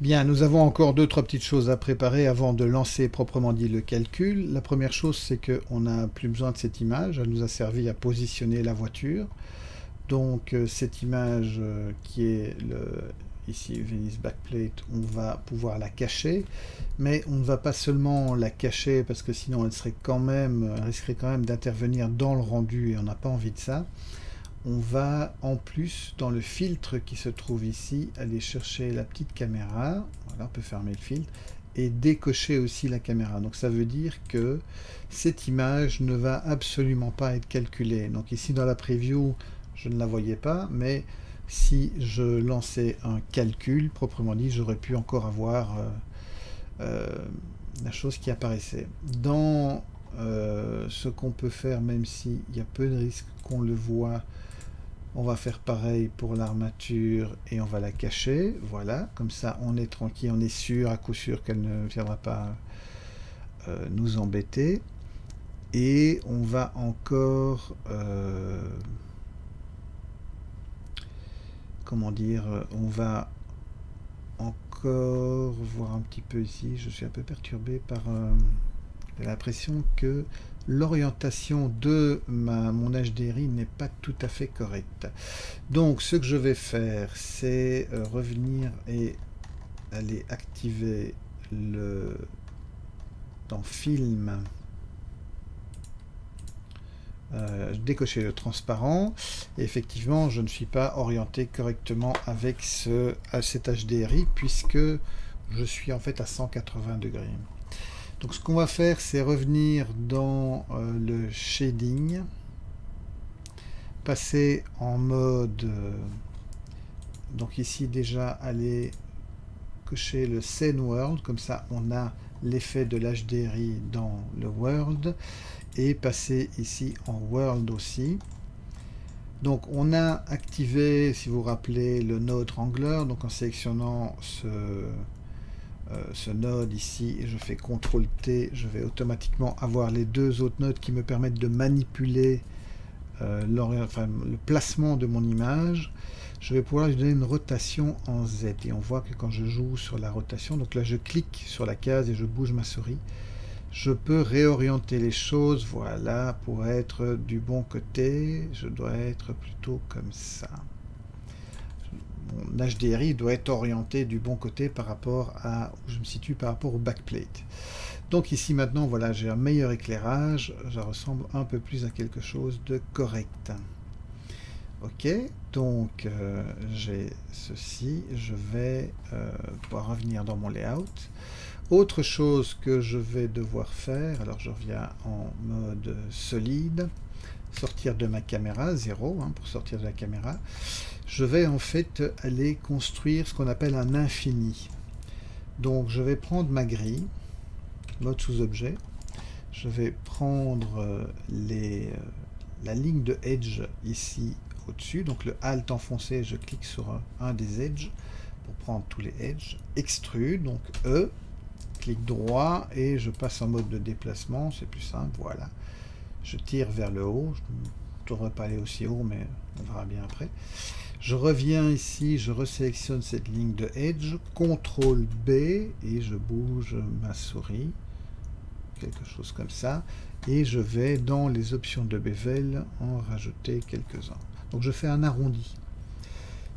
Bien, nous avons encore deux, trois petites choses à préparer avant de lancer proprement dit le calcul. La première chose, c'est qu'on n'a plus besoin de cette image. Elle nous a servi à positionner la voiture. Donc cette image qui est ici Venice Backplate, on va pouvoir la cacher. Mais on ne va pas seulement la cacher parce que sinon elle risquerait quand même d'intervenir dans le rendu et on n'a pas envie de ça. On va en plus, dans le filtre qui se trouve ici, aller chercher la petite caméra. Voilà, on peut fermer le filtre et décocher aussi la caméra. Donc ça veut dire que cette image ne va absolument pas être calculée. Donc ici dans la preview, je ne la voyais pas, mais si je lançais un calcul, proprement dit, j'aurais pu encore avoir euh, la chose qui apparaissait. Dans ce qu'on peut faire, même s'il y a peu de risques qu'on le voit, on va faire pareil pour l'armature et on va la cacher. Voilà, comme ça on est tranquille, on est sûr, à coup sûr qu'elle ne viendra pas nous embêter. Et on va encore, comment dire, on va encore voir un petit peu ici. Je suis un peu perturbé par l'impression que l'orientation de mon HDRI n'est pas tout à fait correcte. Donc ce que je vais faire, c'est revenir et aller activer dans Film, décocher le transparent. Et effectivement, je ne suis pas orienté correctement avec cet HDRI puisque je suis en fait à 180 degrés. Donc ce qu'on va faire, c'est revenir dans le shading, passer en mode, donc ici déjà aller cocher le Scene World, comme ça on a l'effet de l'HDRI dans le World, et passer ici en World aussi. Donc on a activé, si vous vous rappelez, le node Wrangler, donc en sélectionnant ce node ici, et je fais CTRL T, je vais automatiquement avoir les deux autres nodes qui me permettent de manipuler le placement de mon image. Je vais pouvoir lui donner une rotation en Z, et on voit que quand je joue sur la rotation, donc là je clique sur la case et je bouge ma souris, je peux réorienter les choses, voilà, pour être du bon côté. Je dois être plutôt comme ça. Mon HDRI doit être orienté du bon côté par rapport à où je me situe par rapport au backplate. Donc ici maintenant, voilà, j'ai un meilleur éclairage, ça ressemble un peu plus à quelque chose de correct. Ok, donc j'ai ceci, je vais pouvoir revenir dans mon layout. Autre chose que je vais devoir faire, alors je reviens en mode solide, sortir de ma caméra, 0 pour sortir de la caméra. Je vais en fait aller construire ce qu'on appelle un infini. Donc je vais prendre ma grille, mode sous-objet, je vais prendre la ligne de edge ici au-dessus, donc le Alt enfoncé, je clique sur un des edges pour prendre tous les edges, extrude, donc E, clic droit et je passe en mode de déplacement, c'est plus simple, voilà. Je tire vers le haut, je ne devrais pas aller aussi haut, mais on verra bien après. Je reviens ici, je resélectionne cette ligne de edge, CTRL B et je bouge ma souris, quelque chose comme ça, et je vais dans les options de bevel en rajouter quelques-uns. Donc je fais un arrondi.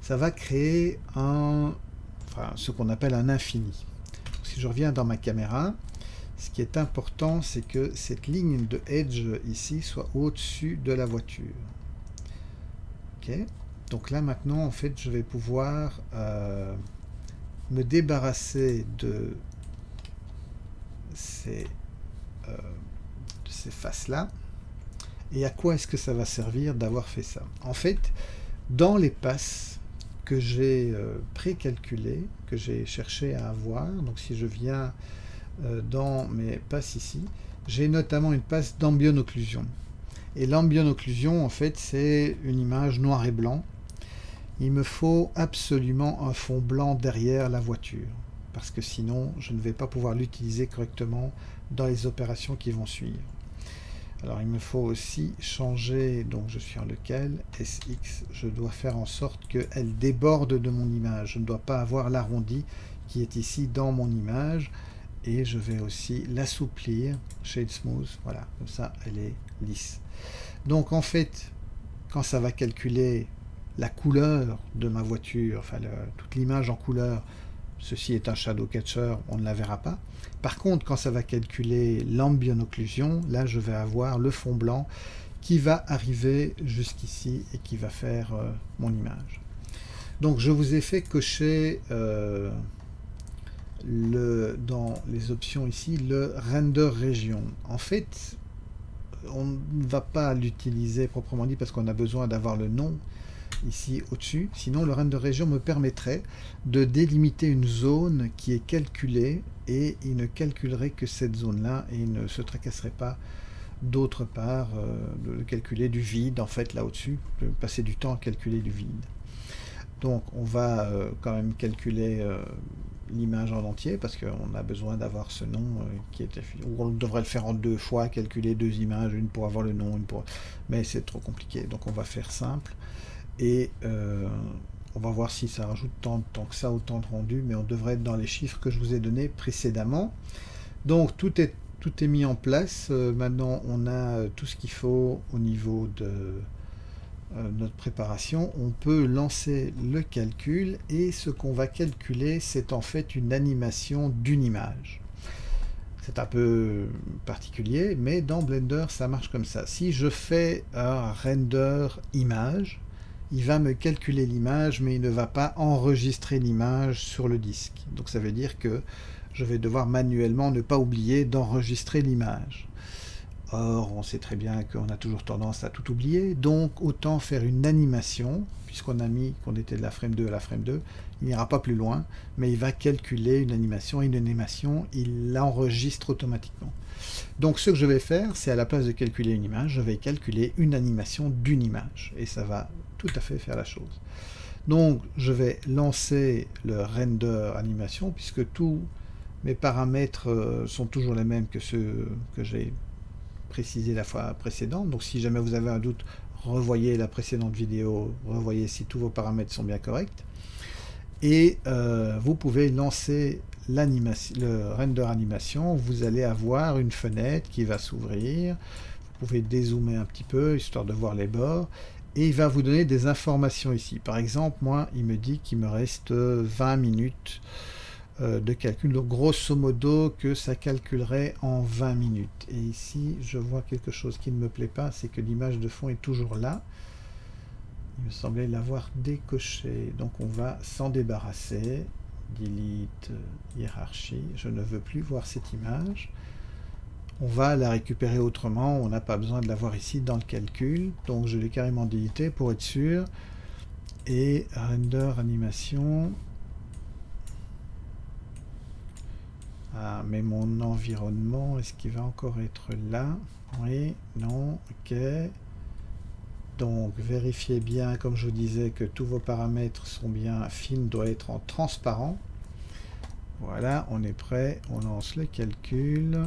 Ça va créer ce qu'on appelle un infini. Si je reviens dans ma caméra, ce qui est important, c'est que cette ligne de edge ici soit au-dessus de la voiture. Ok. Donc là maintenant, en fait, je vais pouvoir me débarrasser de ces faces-là. Et à quoi est-ce que ça va servir d'avoir fait ça? En fait, dans les passes que j'ai précalculées, que j'ai cherché à avoir, donc si je viens dans mes passes ici, j'ai notamment une passe d'ambient occlusion. Et l'ambient occlusion, en fait, c'est une image noir et blanc. Il me faut absolument un fond blanc derrière la voiture, parce que sinon, je ne vais pas pouvoir l'utiliser correctement dans les opérations qui vont suivre. Alors il me faut aussi changer, donc je suis en lequel, SX, je dois faire en sorte qu'elle déborde de mon image. Je ne dois pas avoir l'arrondi qui est ici dans mon image. Et je vais aussi l'assouplir, Shade Smooth, voilà, comme ça elle est lisse. Donc en fait, quand ça va calculer la couleur de ma voiture, enfin toute l'image en couleur, ceci est un shadow catcher, on ne la verra pas. Par contre, quand ça va calculer l'ambient occlusion, là je vais avoir le fond blanc qui va arriver jusqu'ici et qui va faire mon image. Donc je vous ai fait cocher dans les options ici le render région. En fait, on ne va pas l'utiliser proprement dit parce qu'on a besoin d'avoir le nom ici au-dessus. Sinon, le render région me permettrait de délimiter une zone qui est calculée et il ne calculerait que cette zone-là et il ne se tracasserait pas d'autre part de calculer du vide en fait là au-dessus, de passer du temps à calculer du vide. Donc on va quand même calculer l'image en entier parce qu'on a besoin d'avoir ce nom qui est ou on devrait le faire en deux fois, calculer deux images, une pour avoir le nom, une pour... mais c'est trop compliqué, donc on va faire simple et on va voir si ça rajoute tant que ça au temps de rendu, mais on devrait être dans les chiffres que je vous ai donnés précédemment. Donc tout est mis en place. Maintenant on a tout ce qu'il faut au niveau de notre préparation. On peut lancer le calcul et ce qu'on va calculer, c'est en fait une animation d'une image. C'est un peu particulier, mais dans Blender ça marche comme ça. Si je fais un render image, il va me calculer l'image, mais il ne va pas enregistrer l'image sur le disque. Donc ça veut dire que je vais devoir manuellement ne pas oublier d'enregistrer l'image. Or, on sait très bien qu'on a toujours tendance à tout oublier, donc autant faire une animation, puisqu'on a mis qu'on était de la frame 2 à la frame 2, il n'ira pas plus loin, mais il va calculer une animation, et une animation, il l'enregistre automatiquement. Donc ce que je vais faire, c'est à la place de calculer une image, je vais calculer une animation d'une image, et ça va tout à fait faire la chose. Donc je vais lancer le render animation, puisque tous mes paramètres sont toujours les mêmes que ceux que j'ai précisé la fois précédente. Donc si jamais vous avez un doute, revoyez la précédente vidéo, revoyez si tous vos paramètres sont bien corrects. Et vous pouvez lancer le render animation. Vous allez avoir une fenêtre qui va s'ouvrir. Vous pouvez dézoomer un petit peu, histoire de voir les bords. Et il va vous donner des informations ici. Par exemple, moi, il me dit qu'il me reste 20 minutes de calcul, donc grosso modo que ça calculerait en 20 minutes. Et ici, je vois quelque chose qui ne me plaît pas, c'est que l'image de fond est toujours là. Il me semblait l'avoir décoché, donc on va s'en débarrasser. Delete hiérarchie, je ne veux plus voir cette image. On va la récupérer autrement, on n'a pas besoin de la voir ici dans le calcul, donc je l'ai carrément délité pour être sûr. Et render animation. Ah, mais mon environnement, est-ce qu'il va encore être là? Oui, non, ok. Donc, vérifiez bien, comme je vous disais, que tous vos paramètres sont bien. Film doit être en transparent. Voilà, on est prêt. On lance le calcul.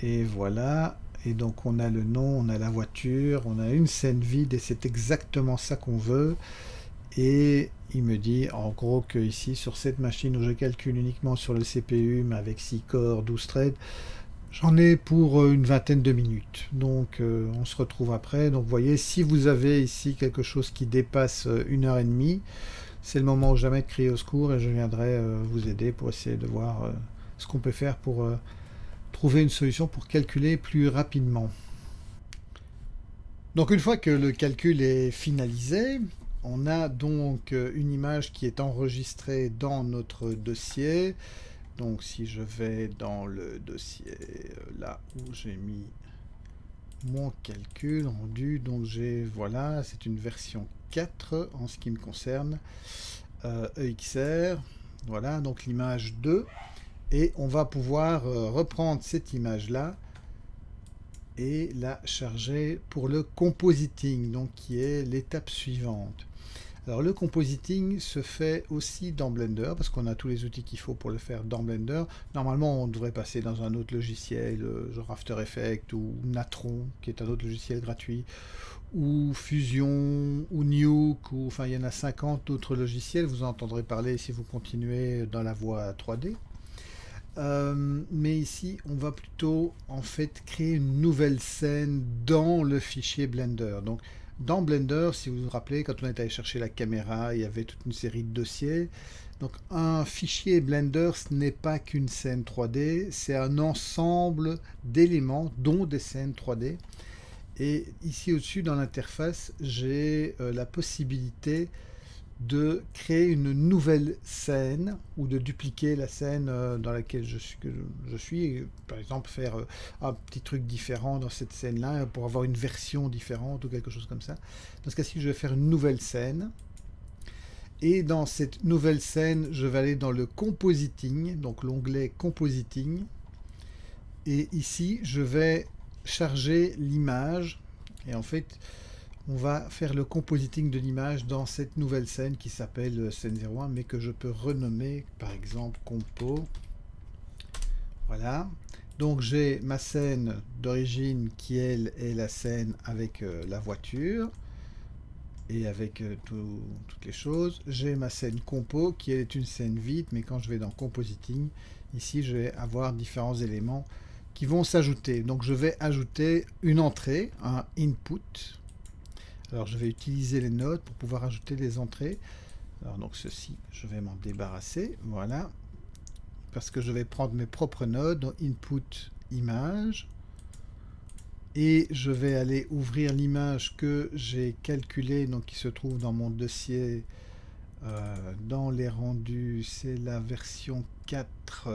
Et voilà. Et donc, on a le nom, on a la voiture, on a une scène vide et c'est exactement ça qu'on veut. Et il me dit en gros que ici sur cette machine où je calcule uniquement sur le CPU mais avec 6 corps, 12 threads, j'en ai pour une vingtaine de minutes. Donc on se retrouve après. Donc vous voyez, si vous avez ici quelque chose qui dépasse 1h30, c'est le moment où jamais de crier au secours et je viendrai vous aider pour essayer de voir ce qu'on peut faire pour trouver une solution pour calculer plus rapidement. Donc une fois que le calcul est finalisé, on a donc une image qui est enregistrée dans notre dossier. Donc si je vais dans le dossier là où j'ai mis mon calcul rendu, donc j'ai, voilà, c'est une version 4 en ce qui me concerne, EXR, voilà, donc l'image 2, et on va pouvoir reprendre cette image là et la charger pour le compositing, donc qui est l'étape suivante. Alors le compositing se fait aussi dans Blender, parce qu'on a tous les outils qu'il faut pour le faire dans Blender. Normalement, on devrait passer dans un autre logiciel, genre After Effects ou Natron, qui est un autre logiciel gratuit, ou Fusion, ou Nuke, ou enfin il y en a 50 autres logiciels, vous en entendrez parler si vous continuez dans la voie 3D. Mais ici, on va plutôt en fait créer une nouvelle scène dans le fichier Blender. Donc, dans Blender, si vous vous rappelez, quand on est allé chercher la caméra, il y avait toute une série de dossiers. Donc, un fichier Blender, ce n'est pas qu'une scène 3D, c'est un ensemble d'éléments, dont des scènes 3D. Et ici au-dessus, dans l'interface, j'ai la possibilité de créer une nouvelle scène ou de dupliquer la scène dans laquelle je suis et, par exemple faire un petit truc différent dans cette scène-là pour avoir une version différente ou quelque chose comme ça. Dans ce cas-ci, je vais faire une nouvelle scène et dans cette nouvelle scène, je vais aller dans le compositing, donc l'onglet compositing, et ici, je vais charger l'image et en fait, on va faire le compositing de l'image dans cette nouvelle scène qui s'appelle scène 01, mais que je peux renommer par exemple compo. Voilà. Donc j'ai ma scène d'origine qui elle est la scène avec la voiture et avec toutes les choses. J'ai ma scène compo qui elle est une scène vide, mais quand je vais dans compositing, ici je vais avoir différents éléments qui vont s'ajouter. Donc je vais ajouter une entrée, un input. Alors je vais utiliser les nodes pour pouvoir ajouter les entrées. Alors donc ceci, je vais m'en débarrasser, voilà. Parce que je vais prendre mes propres nodes, donc input image. Et je vais aller ouvrir l'image que j'ai calculée, donc qui se trouve dans mon dossier, dans les rendus, c'est la version 4,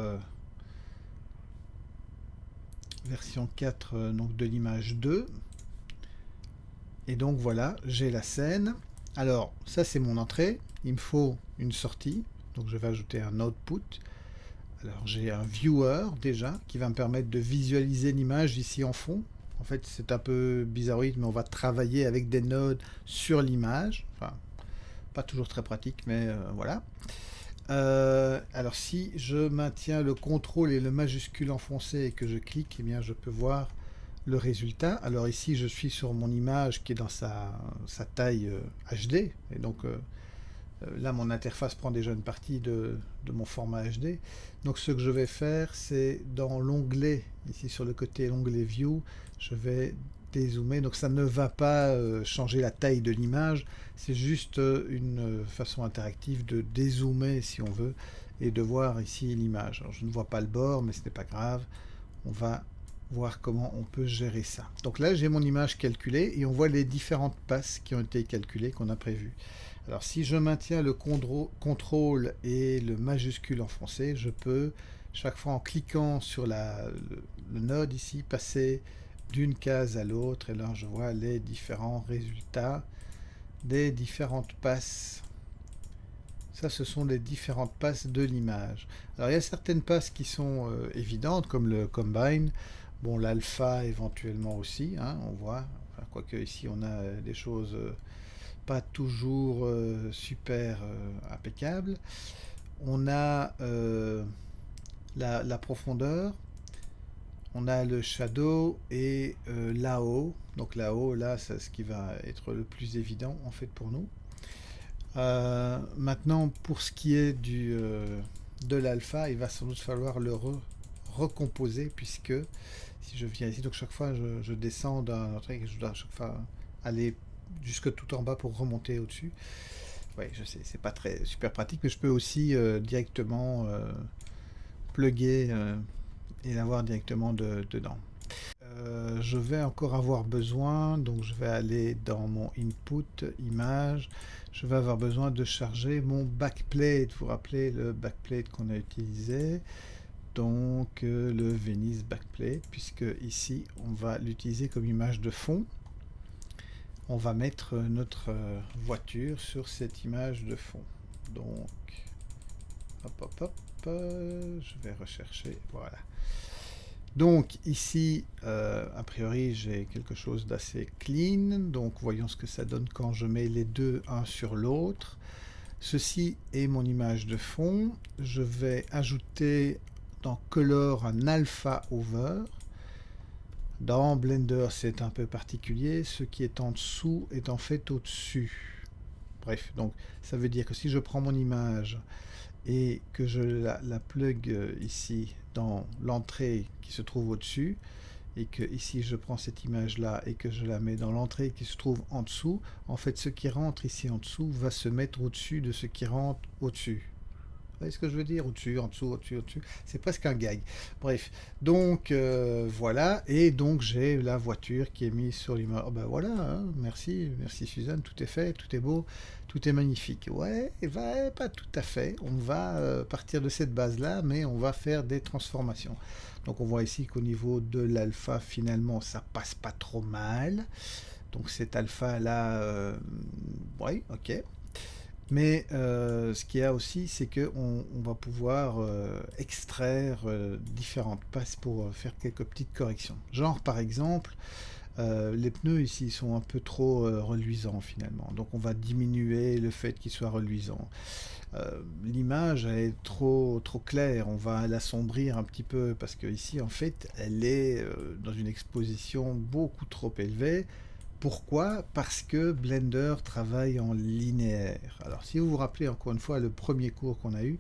donc de l'image 2. Et donc voilà, j'ai la scène. Alors ça c'est mon entrée, il me faut une sortie, donc je vais ajouter un output. Alors j'ai un viewer déjà qui va me permettre de visualiser l'image ici en fond. En fait c'est un peu bizarroïde, mais on va travailler avec des nodes sur l'image. Enfin, pas toujours très pratique, mais voilà. Alors si je maintiens le CTRL et le majuscule enfoncé et que je clique, eh bien je peux voir le résultat. Alors ici, je suis sur mon image qui est dans sa taille HD. Et donc là, mon interface prend déjà une partie de mon format HD. Donc ce que je vais faire, c'est dans l'onglet, ici sur le côté, l'onglet View, je vais dézoomer. Donc ça ne va pas changer la taille de l'image. C'est juste une façon interactive de dézoomer, si on veut, et de voir ici l'image. Alors je ne vois pas le bord, mais ce n'est pas grave. On va voir comment on peut gérer ça. Donc là, j'ai mon image calculée et on voit les différentes passes qui ont été calculées, qu'on a prévues. Alors si je maintiens le contrôle et le majuscule enfoncé, je peux, chaque fois en cliquant sur le node ici, passer d'une case à l'autre. Et là, je vois les différents résultats des différentes passes. Ça, ce sont les différentes passes de l'image. Alors, il y a certaines passes qui sont évidentes, comme le combine. Bon, l'alpha éventuellement aussi, hein, on voit. Enfin, quoique ici, on a des choses pas toujours super impeccables. On a la profondeur. On a le shadow et là-haut. Donc là-haut, là, c'est ce qui va être le plus évident, en fait, pour nous. Maintenant, pour ce qui est de l'alpha, il va sans doute falloir le recomposer, puisque si je viens ici, donc chaque fois je descends d'un autre et je dois chaque fois aller jusque tout en bas pour remonter au-dessus. Oui, je sais, c'est pas très super pratique, mais je peux aussi directement plugger et l'avoir directement dedans. Je vais encore avoir besoin, donc je vais aller dans mon input image, je vais avoir besoin de charger mon backplate. Vous vous rappelez le backplate qu'on a utilisé, donc le Venice backplate, puisque ici on va l'utiliser comme image de fond. On va mettre notre voiture sur cette image de fond. Donc hop hop hop, je vais rechercher, voilà. Donc ici, a priori, j'ai quelque chose d'assez clean. Donc voyons ce que ça donne quand je mets les deux un sur l'autre. Ceci est mon image de fond. Je vais ajouter dans Color un alpha over. Dans Blender, c'est un peu particulier. Ce qui est en dessous est en fait au-dessus. Bref, donc ça veut dire que si je prends mon image et que je la plug ici dans l'entrée qui se trouve au-dessus, et que ici je prends cette image là et que je la mets dans l'entrée qui se trouve en dessous, en fait ce qui rentre ici en dessous va se mettre au-dessus de ce qui rentre au-dessus. Vous voyez ce que je veux dire? Au-dessus, en dessous, au-dessus, au-dessus. C'est presque un gag. Bref, donc voilà, et donc j'ai la voiture qui est mise sur l'image. Oh ben voilà, hein, merci, merci Suzanne, tout est fait, tout est beau, tout est magnifique. Ouais, pas tout à fait. On va partir de cette base-là, mais on va faire des transformations. Donc on voit ici qu'au niveau de l'alpha, finalement, ça passe pas trop mal. Donc cet alpha-là, oui, ok. Mais ce qu'il y a aussi, c'est qu'on va pouvoir extraire différentes passes pour faire quelques petites corrections. Genre, par exemple, les pneus ici sont un peu trop reluisants finalement. Donc on va diminuer le fait qu'ils soient reluisants. L'image est trop claire, on va l'assombrir un petit peu parce que ici en fait elle est dans une exposition beaucoup trop élevée. Pourquoi? Parce que Blender travaille en linéaire. Alors si vous vous rappelez encore une fois le premier cours qu'on a eu,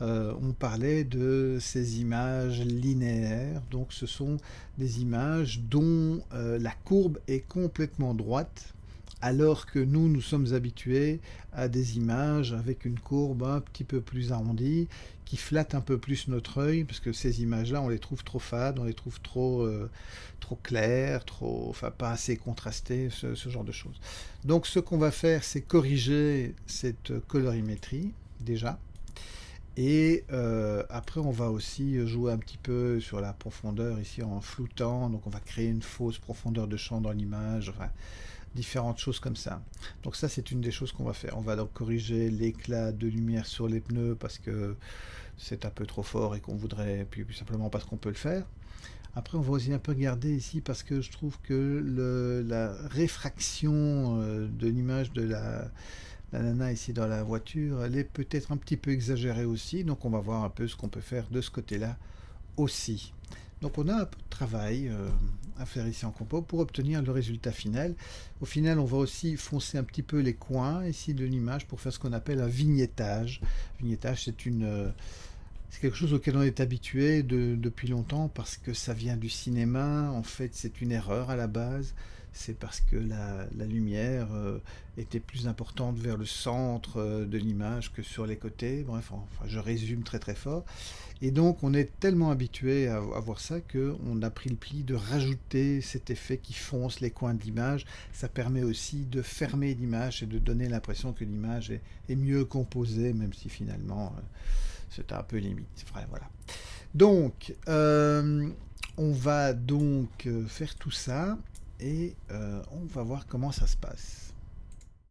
on parlait de ces images linéaires. Donc ce sont des images dont la courbe est complètement droite, alors que nous sommes habitués à des images avec une courbe un petit peu plus arrondie, qui flatte un peu plus notre œil, parce que ces images-là, on les trouve trop fades, on les trouve trop claires, enfin pas assez contrastées, ce genre de choses. Donc ce qu'on va faire, c'est corriger cette colorimétrie, déjà. Et après, on va aussi jouer un petit peu sur la profondeur ici en floutant. Donc on va créer une fausse profondeur de champ dans l'image. Enfin, différentes choses comme ça. Donc ça, c'est une des choses qu'on va faire. On va donc corriger l'éclat de lumière sur les pneus parce que c'est un peu trop fort et qu'on voudrait, puis simplement parce qu'on peut le faire. Après, on va aussi un peu regarder ici parce que je trouve que la réfraction de l'image de la nana ici dans la voiture, elle est peut-être un petit peu exagérée aussi. Donc on va voir un peu ce qu'on peut faire de ce côté-là aussi. Donc on a un peu de travail à faire ici en compo pour obtenir le résultat final. Au final, on va aussi foncer un petit peu les coins ici de l'image pour faire ce qu'on appelle un vignettage. Vignettage, c'est quelque chose auquel on est habitué depuis longtemps parce que ça vient du cinéma. En fait, c'est une erreur à la base. C'est parce que la lumière était plus importante vers le centre de l'image que sur les côtés. Bref, enfin, je résume très très fort. Et donc, on est tellement habitué à voir ça qu'on a pris le pli de rajouter cet effet qui fonce les coins de l'image. Ça permet aussi de fermer l'image et de donner l'impression que l'image est mieux composée, même si finalement c'est un peu limite. Enfin, voilà. Donc, on va donc faire tout ça et on va voir comment ça se passe.